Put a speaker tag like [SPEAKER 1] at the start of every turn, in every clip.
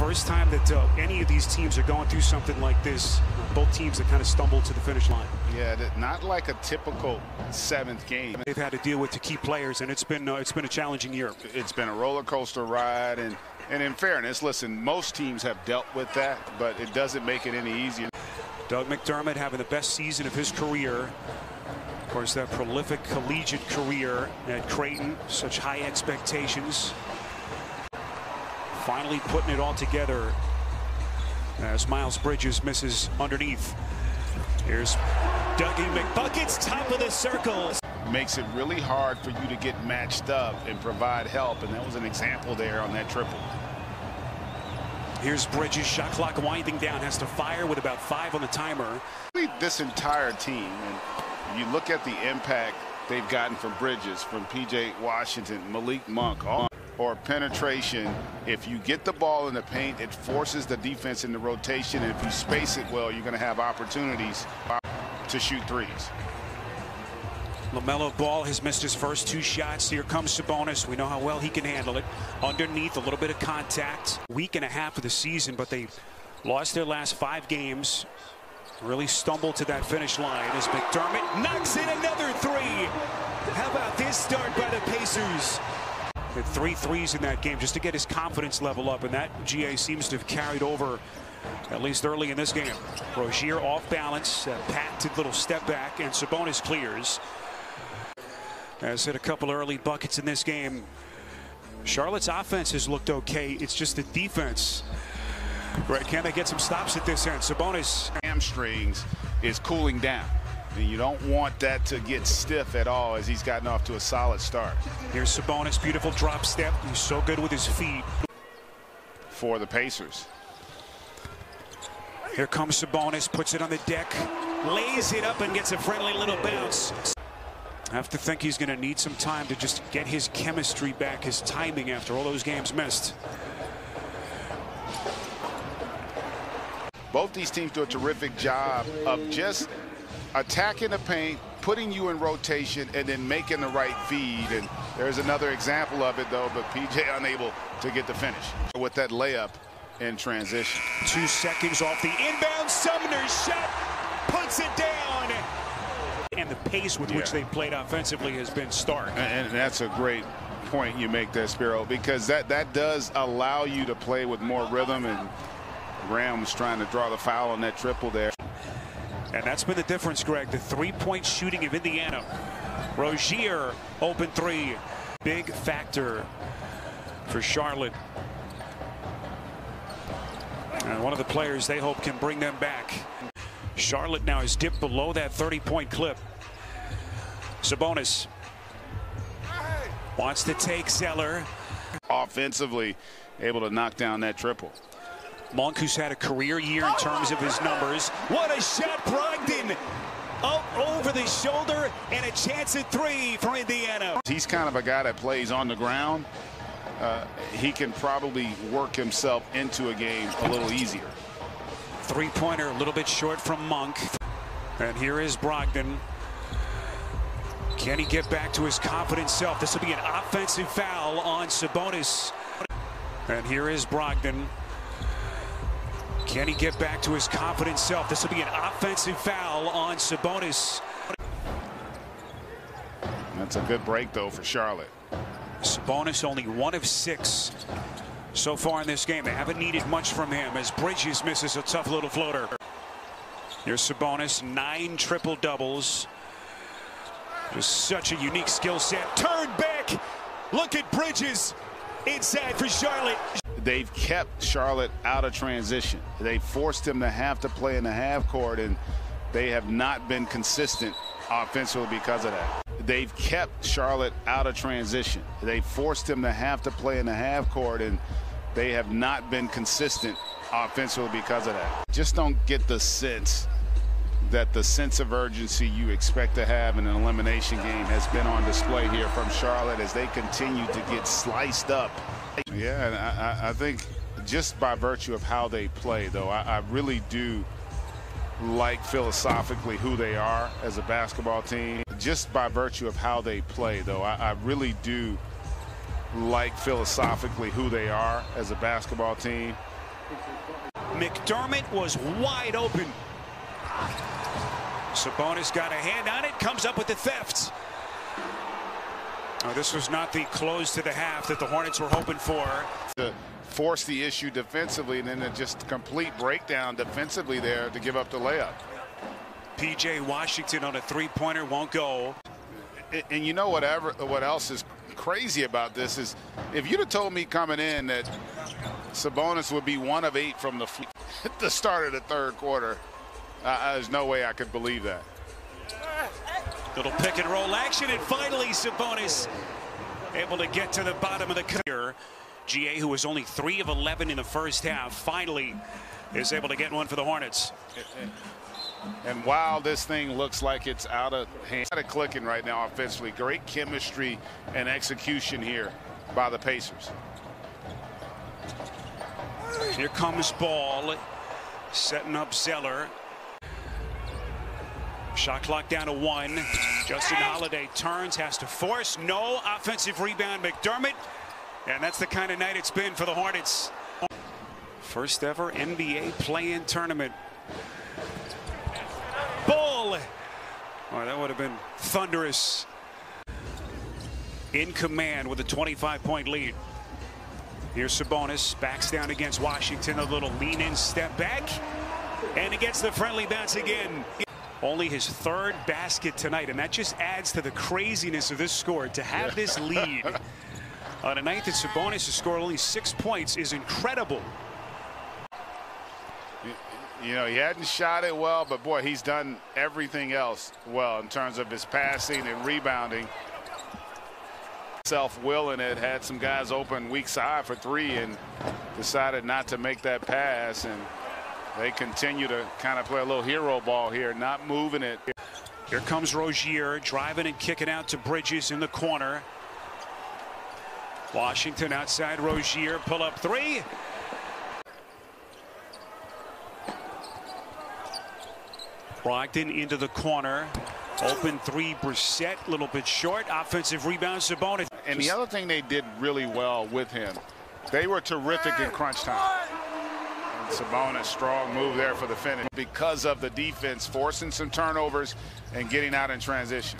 [SPEAKER 1] First time that any of these teams are going through something like this. Both teams that kind of stumbled to the finish line.
[SPEAKER 2] Yeah, not like a typical seventh game.
[SPEAKER 1] They've had to deal with the key players, and it's been a challenging year.
[SPEAKER 2] It's been a roller coaster ride, and in fairness, listen, most teams have dealt with that, but it doesn't make it any easier.
[SPEAKER 1] Doug McDermott having the best season of his career. Of course, that prolific collegiate career at Creighton, such high expectations. Finally putting it all together as Miles Bridges misses underneath. Here's Dougie McBuckets, top of the circle.
[SPEAKER 2] Makes it really hard for you to get matched up and provide help, and that was an example there on that triple.
[SPEAKER 1] Here's Bridges, shot clock winding down, has to fire with about 5 on the timer.
[SPEAKER 2] This entire team, and you look at the impact they've gotten from Bridges, from P.J. Washington, Malik Monk, or penetration. If you get the ball in the paint, it forces the defense into rotation, and if you space it well, you're going to have opportunities to shoot threes.
[SPEAKER 1] LaMelo Ball has missed his first 2 shots. Here comes Sabonis. We know how well he can handle it. Underneath, a little bit of contact. Week and a half of the season, but they lost their last 5 games. Really stumbled to that finish line as McDermott knocks in another 3. How about this start by the Pacers? With 3 threes in that game just to get his confidence level up, and that GA seems to have carried over at least early in this game. Rozier off balance, patented little step back, and Sabonis clears. Has hit a couple early buckets in this game. Charlotte's offense has looked okay. It's just the defense. Right, can they get some stops at this end? Sabonis.
[SPEAKER 2] Hamstrings is cooling down. And you don't want that to get stiff at all as he's gotten off to a solid start.
[SPEAKER 1] Here's Sabonis, beautiful drop step. He's so good with his feet.
[SPEAKER 2] For the Pacers.
[SPEAKER 1] Here comes Sabonis, puts it on the deck, lays it up and gets a friendly little bounce. I have to think he's going to need some time to just get his chemistry back, his timing after all those games missed.
[SPEAKER 2] Both these teams do a terrific job of just attacking the paint, putting you in rotation, and then making the right feed. And there's another example of it, though, but PJ unable to get the finish with that layup in transition.
[SPEAKER 1] 2 seconds off the inbound. Sumner's shot puts it down. And the pace with which they played offensively has been stark.
[SPEAKER 2] And that's a great point you make there, Spiro, because that does allow you to play with more rhythm, and Graham was trying to draw the foul on that triple there.
[SPEAKER 1] And that's been the difference, Greg. The 3-point shooting of Indiana. Rozier, open 3. Big factor for Charlotte. And one of the players they hope can bring them back. Charlotte now has dipped below that 30-point clip. Sabonis wants to take Zeller.
[SPEAKER 2] Offensively, able to knock down that triple.
[SPEAKER 1] Monk, who's had a career year in terms of his numbers. What a shot, Brogdon! Up over the shoulder, and a chance at 3 for Indiana.
[SPEAKER 2] He's kind of a guy that plays on the ground. He can probably work himself into a game a little easier.
[SPEAKER 1] 3-pointer, a little bit short from Monk. And here is Brogdon. Can he get back to his confident self? This will be an offensive foul on Sabonis. And here is Brogdon. Can he get back to his confident self? This will be an offensive foul on Sabonis.
[SPEAKER 2] That's a good break, though, for Charlotte.
[SPEAKER 1] Sabonis only 1 of 6 so far in this game. They haven't needed much from him as Bridges misses a tough little floater. Here's Sabonis, 9 triple-doubles. Just such a unique skill set. Turn back. Look at Bridges inside for Charlotte.
[SPEAKER 2] They've kept Charlotte out of transition. They forced him to have to play in the half court, and they have not been consistent offensively because of that. They've kept Charlotte out of transition. They forced him to have to play in the half court, and they have not been consistent offensively because of that. Just don't get the sense that the sense of urgency you expect to have in an elimination game has been on display here from Charlotte as they continue to get sliced up. Yeah, and I think just by virtue of how they play, though, I really do like philosophically who they are as a basketball team. Just by virtue of how they play, though, I really do like philosophically who they are as a basketball team.
[SPEAKER 1] McDermott was wide open. Sabonis got a hand on it, comes up with the theft. Oh, this was not the close to the half that the Hornets were hoping for.
[SPEAKER 2] To force the issue defensively, and then just complete breakdown defensively there to give up the layup.
[SPEAKER 1] P.J. Washington on a three-pointer won't go.
[SPEAKER 2] And you know what else is crazy about this is if you'd have told me coming in that Sabonis would be 1 of 8 from the at the start of the third quarter, there's no way I could believe that.
[SPEAKER 1] Little pick and roll action, and finally Sabonis able to get to the bottom of the career. GA, who was only 3 of 11 in the first half, finally is able to get one for the Hornets.
[SPEAKER 2] And while this thing looks like it's out of hand, it's clicking right now offensively. Great chemistry and execution here by the Pacers.
[SPEAKER 1] Here comes Ball, setting up Zeller. Shot clock down to 1. Justin Holiday turns, has to force. No offensive rebound, McDermott. And that's the kind of night it's been for the Hornets. First ever NBA play-in tournament. Ball. Oh, that would have been thunderous. In command with a 25-point lead. Here's Sabonis, backs down against Washington. A little lean-in step back. And he gets the friendly bounce again. Only his 3rd basket tonight, and that just adds to the craziness of this score. To have this lead on a night that Sabonis has scored only 6 points is incredible.
[SPEAKER 2] You know, he hadn't shot it well, but boy, he's done everything else well in terms of his passing and rebounding. Self-willing it, had some guys open weak side for 3 and decided not to make that pass, and they continue to kind of play a little hero ball here, not moving it.
[SPEAKER 1] Here comes Rozier, driving and kicking out to Bridges in the corner. Washington outside Rozier, pull up 3. Brogdon into the corner. Open 3, Brissett, a little bit short. Offensive rebound, Sabonis.
[SPEAKER 2] And the other thing they did really well with him, they were terrific in crunch time. And Sabonis, strong move there for the finish because of the defense, forcing some turnovers and getting out in transition.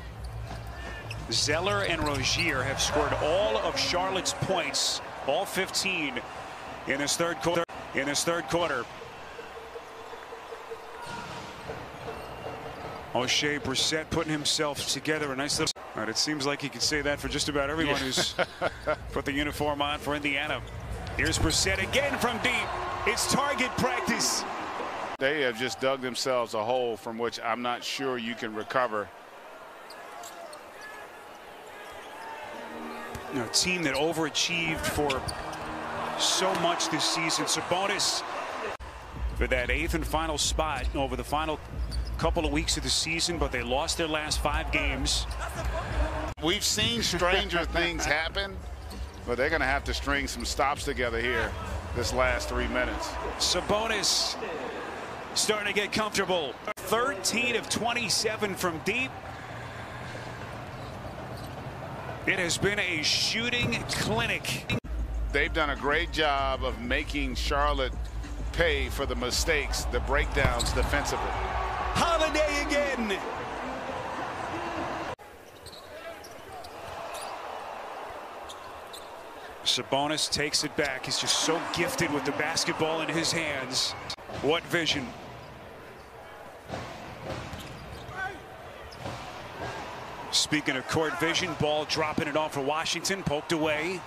[SPEAKER 1] Zeller and Rozier have scored all of Charlotte's points, all 15 in this third quarter. O'Shea Brissett putting himself together a nice little. All right, it seems like he can say that for just about everyone who's put the uniform on for Indiana. Here's Brissett again from deep. It's target practice.
[SPEAKER 2] They have just dug themselves a hole from which I'm not sure you can recover.
[SPEAKER 1] A team that overachieved for so much this season. Sabonis for that 8th and final spot over the final couple of weeks of the season, but they lost their last 5 games.
[SPEAKER 2] We've seen stranger things happen, but they're going to have to string some stops together here this last 3 minutes.
[SPEAKER 1] Sabonis starting to get comfortable. 13 of 27 from deep. It has been a shooting clinic.
[SPEAKER 2] They've done a great job of making Charlotte pay for the mistakes, the breakdowns defensively.
[SPEAKER 1] Holiday again. Sabonis takes it back. He's just so gifted with the basketball in his hands. What vision. Speaking of court vision, Ball dropping it off for Washington, poked away.